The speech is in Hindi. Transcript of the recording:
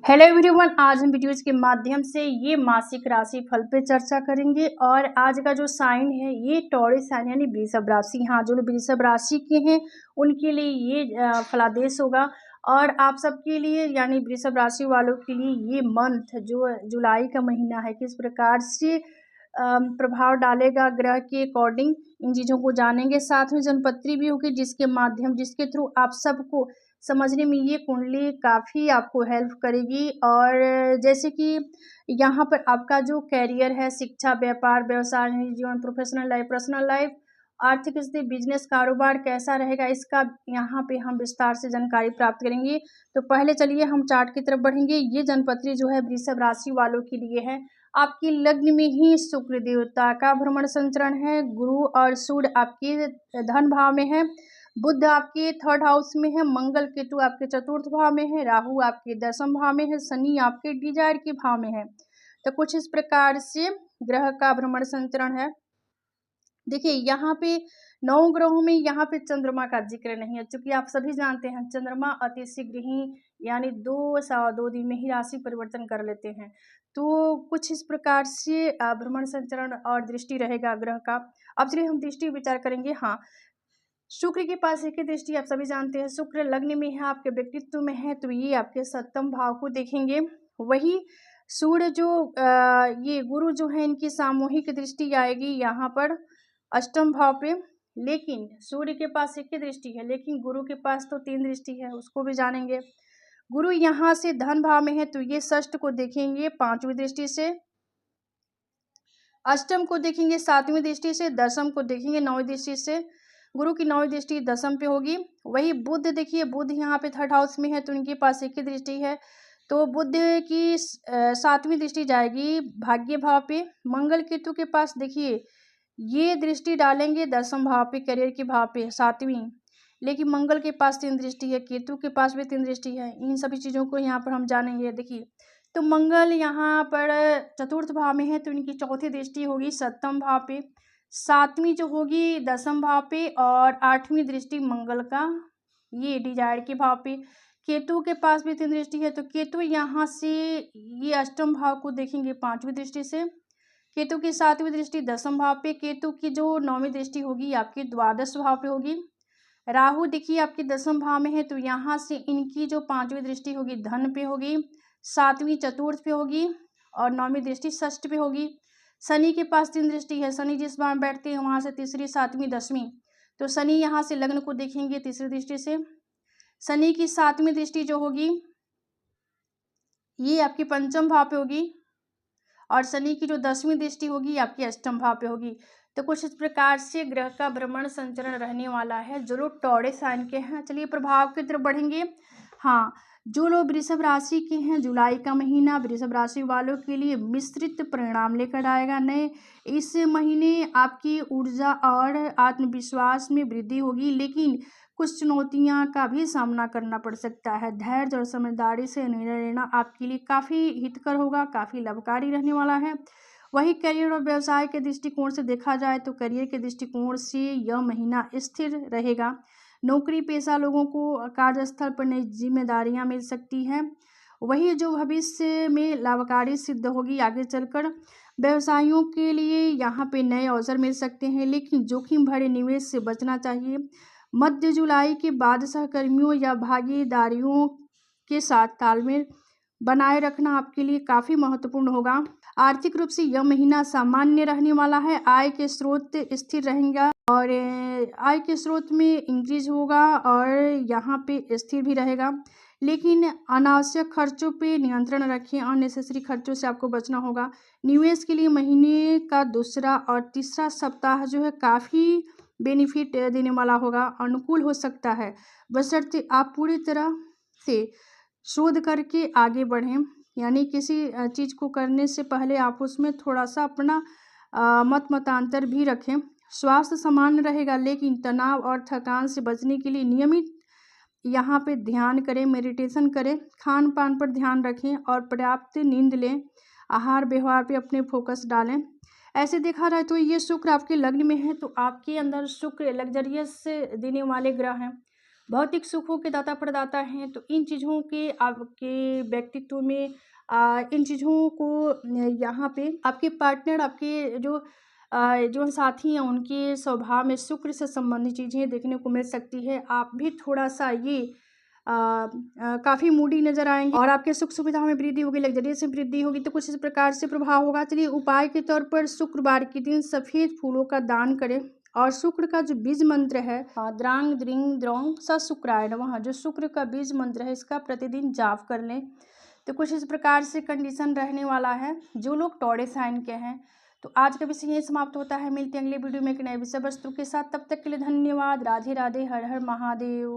हेलो एवरीवन, आज हम वीडियोज के माध्यम से ये मासिक राशि फल पे चर्चा करेंगे। और आज का जो साइन है ये टॉरस साइन यानी वृषभ राशि। हाँ, जो लोग वृषभ राशि के हैं उनके लिए ये फलादेश होगा। और आप सबके लिए यानी वृषभ राशि वालों के लिए ये मंथ जो जुलाई का महीना है किस प्रकार से प्रभाव डालेगा ग्रह के अकॉर्डिंग, इन चीज़ों को जानेंगे। साथ में जनपत्री भी होगी जिसके थ्रू आप सबको समझने में ये कुंडली काफ़ी आपको हेल्प करेगी। और जैसे कि यहाँ पर आपका जो कैरियर है, शिक्षा, व्यापार, व्यवसाय, निजी जीवन, प्रोफेशनल लाइफ, पर्सनल लाइफ, आर्थिक स्थिति, बिजनेस, कारोबार कैसा रहेगा, इसका यहाँ पे हम विस्तार से जानकारी प्राप्त करेंगे। तो पहले चलिए हम चार्ट की तरफ बढ़ेंगे। ये जनपत्री जो है वृषभ राशि वालों के लिए है। आपकी लग्न में ही शुक्र देवता का भ्रमण संचरण है। गुरु और सूर्य आपके धन भाव में है। बुध आपके थर्ड हाउस में है। मंगल केतु आपके चतुर्थ भाव में है। राहु आपके दसम भाव में है। शनि आपके डिजायर के भाव में है। तो कुछ इस प्रकार से ग्रह का भ्रमण संचरण है। देखिए यहाँ पे 9 ग्रहों में यहाँ पे चंद्रमा का जिक्र नहीं है, क्योंकि आप सभी जानते हैं चंद्रमा अति शीघ्र ही यानी 2 दिन में ही राशि परिवर्तन कर लेते हैं। तो कुछ इस प्रकार से भ्रमण संचरण और दृष्टि रहेगा ग्रह का। अब चलिए हम दृष्टि विचार करेंगे। हाँ, शुक्र के पास एक ही दृष्टि, आप सभी जानते हैं शुक्र लग्न में है, आपके व्यक्तित्व में है, तो ये आपके सप्तम भाव को देखेंगे। वही सूर्य जो ये गुरु जो है इनकी सामूहिक दृष्टि आएगी यहाँ पर अष्टम भाव पे। लेकिन सूर्य के पास एक ही दृष्टि है, लेकिन गुरु के पास तो 3 दृष्टि है, उसको भी जानेंगे। गुरु यहाँ से धन भाव में है, तो ये षष्ठ को देखेंगे 5वीं दृष्टि से, अष्टम को देखेंगे 7वीं दृष्टि से, दसम को देखेंगे 9वीं दृष्टि से। गुरु की 9वीं दृष्टि दसम पे होगी। वही बुध देखिए, बुध यहाँ पे थर्ड हाउस में है, तो उनके पास एक ही दृष्टि है, तो बुध की 7वीं दृष्टि जाएगी भाग्य भाव पे। मंगल केतु के पास देखिए ये दृष्टि डालेंगे दसम भाव पे, करियर के भाव पे 7वीं। लेकिन मंगल के पास 3 दृष्टि है, केतु के पास भी 3 दृष्टि है। इन सभी चीज़ों को यहाँ पर हम जानेंगे। देखिए तो मंगल यहाँ पर चतुर्थ भाव में है, तो इनकी चौथी दृष्टि होगी सप्तम भाव पे, 7वीं जो होगी दसम भाव पे, और 8वीं दृष्टि मंगल का ये डिजायर के भाव पे। केतु के पास भी 3 दृष्टि है, तो केतु यहाँ से ये अष्टम भाव को देखेंगे 5वीं दृष्टि से। केतु की 7वीं दृष्टि दसम भाव पे। केतु की जो 9वीं दृष्टि होगी आपकी द्वादश भाव पे होगी। राहु देखिए आपके दसम भाव में है, तो यहाँ से इनकी जो 5वीं दृष्टि होगी धन पे होगी, 7वीं चतुर्थ पे होगी, और 9वीं दृष्टि षष्ठ पे होगी। शनि के पास 3 दृष्टि है, शनि जिस बार बैठते हैं वहाँ से तीसरी, 7वीं, 10वीं, तो शनि यहाँ से लग्न को देखेंगे तीसरी दृष्टि से। शनि की 7वीं दृष्टि जो होगी ये आपकी पंचम भाव पे होगी, और शनि की जो 10वीं दृष्टि होगी आपकी अष्टम भाव पे होगी। तो कुछ इस प्रकार से ग्रह का भ्रमण संचरण रहने वाला है जो लोग टॉरस साइन के हैं। चलिए प्रभाव की तरफ बढ़ेंगे। हाँ, जो लोग वृषभ राशि के हैं, जुलाई का महीना वृषभ राशि वालों के लिए मिश्रित परिणाम लेकर आएगा। नए इस महीने आपकी ऊर्जा और आत्मविश्वास में वृद्धि होगी, लेकिन कुछ चुनौतियां का भी सामना करना पड़ सकता है। धैर्य और समझदारी से निर्णय लेना आपके लिए काफ़ी हितकर होगा, काफ़ी लाभकारी रहने वाला है। वही करियर और व्यवसाय के दृष्टिकोण से देखा जाए तो करियर के दृष्टिकोण से यह महीना स्थिर रहेगा। नौकरी पेशा लोगों को कार्यस्थल पर नई जिम्मेदारियां मिल सकती हैं, वही जो भविष्य में लाभकारी सिद्ध होगी आगे चलकर। व्यवसायियों के लिए यहाँ पे नए अवसर मिल सकते हैं, लेकिन जोखिम भरे निवेश से बचना चाहिए। मध्य जुलाई के बाद सहकर्मियों या भागीदारियों के साथ तालमेल बनाए रखना आपके लिए काफ़ी महत्वपूर्ण होगा। आर्थिक रूप से यह महीना सामान्य रहने वाला है। आय के स्रोत स्थिर रहेगा, और आय के स्रोत में इंक्रीज होगा, और यहाँ पे स्थिर भी रहेगा। लेकिन अनावश्यक खर्चों पे नियंत्रण रखें, अननेसेसरी खर्चों से आपको बचना होगा। निवेश के लिए महीने का दूसरा और तीसरा सप्ताह जो है काफ़ी बेनिफिट देने वाला होगा, अनुकूल हो सकता है, बशर्ते आप पूरी तरह से शोध करके आगे बढ़ें। यानी किसी चीज़ को करने से पहले आप उसमें थोड़ा सा अपना मतांतर भी रखें। स्वास्थ्य सामान्य रहेगा, लेकिन तनाव और थकान से बचने के लिए नियमित यहाँ पे ध्यान करें, मेडिटेशन करें, खान पान पर ध्यान रखें, और पर्याप्त नींद लें। आहार व्यवहार पे अपने फोकस डालें। ऐसे देखा जाए तो ये शुक्र आपके लग्न में है, तो आपके अंदर शुक्र लग्जरियस देने वाले ग्रह हैं। भौतिक सुखों के दाता प्रदाता हैं। तो इन चीज़ों के आपके व्यक्तित्व में इन चीज़ों को यहाँ पे आपके पार्टनर, आपके जो साथी हैं उनके स्वभाव में शुक्र से संबंधित चीज़ें देखने को मिल सकती है। आप भी थोड़ा-सा ये काफ़ी मूडी नज़र आएँगे और आपके सुख सुविधाओं में वृद्धि होगी, लग्ज़रियस में वृद्धि होगी। तो कुछ इस प्रकार से प्रभाव होगा। चलिए उपाय के तौर पर शुक्रवार के दिन सफ़ेद फूलों का दान करें और शुक्र का जो बीज मंत्र है द्रांग द्रिंग द्रोंग स शुक्राय नमः, जो शुक्र का बीज मंत्र है इसका प्रतिदिन जाप कर लें। तो कुछ इस प्रकार से कंडीशन रहने वाला है जो लोग टॉरस साइन के हैं। तो आज का विषय यही समाप्त होता है। मिलते हैं अगले वीडियो में एक नए विषय वस्तु के साथ। तब तक के लिए धन्यवाद। राधे राधे। हर हर महादेव।